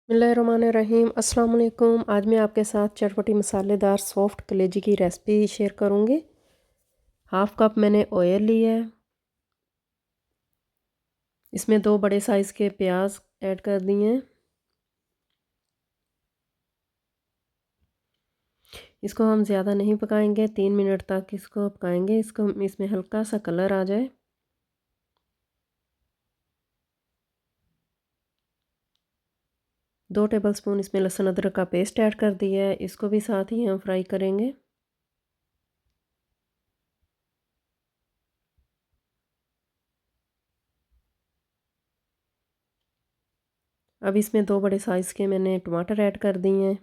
बिस्मिल्लाहिर्रहमानिर्रहीम अस्सलाम वालेकुम। आज मैं आपके साथ चटपटी मसालेदार सॉफ्ट कलेजी की रेसिपी शेयर करूंगी। हाफ कप मैंने ऑयल लिया है। इसमें 2 बड़े साइज़ के प्याज ऐड कर दिए हैं। इसको हम ज़्यादा नहीं पकाएंगे, 3 मिनट तक इसको पकाएंगे। इसमें हल्का सा कलर आ जाए। दो टेबलस्पून इसमें लहसुन अदरक का पेस्ट ऐड कर दिया है। इसको भी साथ ही हम फ्राई करेंगे। अब इसमें 2 बड़े साइज़ के मैंने टमाटर ऐड कर दिए हैं।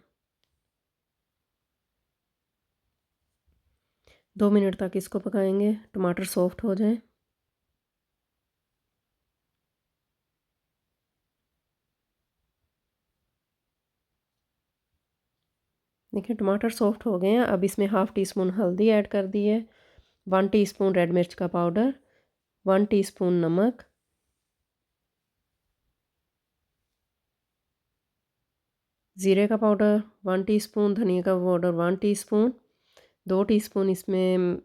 2 मिनट तक इसको पकाएंगे, टमाटर सॉफ्ट हो जाए। देखिए टमाटर सॉफ्ट हो गए हैं। अब इसमें हाफ़ टी स्पून हल्दी ऐड कर दी है, 1 टीस्पून रेड मिर्च का पाउडर, 1 टीस्पून नमक, ज़ीरे का पाउडर 1 टीस्पून, धनिया का पाउडर 1 टीस्पून, 2 टीस्पून इसमें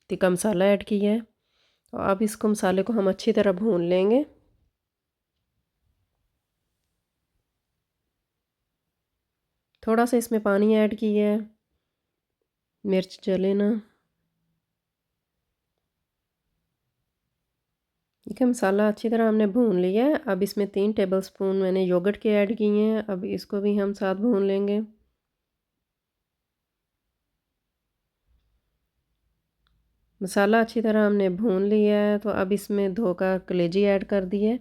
तिक्का मसाला ऐड किया है। तो अब इसको मसाले को हम अच्छी तरह भून लेंगे। थोड़ा सा इसमें पानी ऐड किया है, मिर्च जले ना। ठीक है, मसाला अच्छी तरह हमने भून लिया है। अब इसमें 3 टेबलस्पून मैंने योगर्ट के ऐड किए हैं। अब इसको भी हम साथ भून लेंगे। मसाला अच्छी तरह हमने भून लिया है। तो अब इसमें धोकर कलेजी ऐड कर दी है।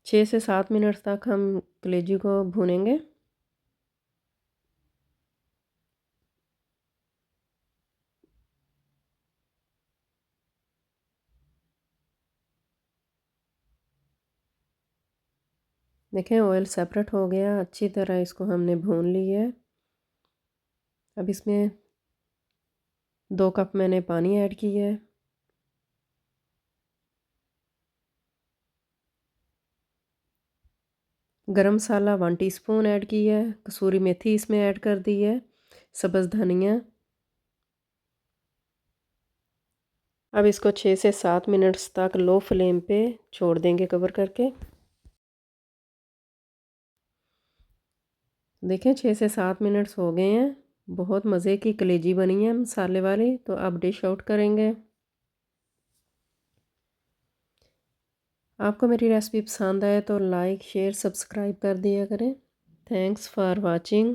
6 से 7 मिनट तक हम कलेजी को भूनेंगे। देखें ऑयल सेपरेट हो गया, अच्छी तरह इसको हमने भून लिया है। अब इसमें 2 कप मैंने पानी ऐड किया है। गरम मसाला 1 टीस्पून ऐड किया है। कसूरी मेथी इसमें ऐड कर दी है। सब्ज़ धनिया। अब इसको 6 से 7 मिनट्स तक लो फ्लेम पे छोड़ देंगे कवर करके। देखें 6 से 7 मिनट्स हो गए हैं। बहुत मज़े की कलेजी बनी है मसाले वाली। तो अब डिश आउट करेंगे। आपको मेरी रेसिपी पसंद आए तो लाइक शेयर सब्सक्राइब कर दिया करें। Thanks for watching.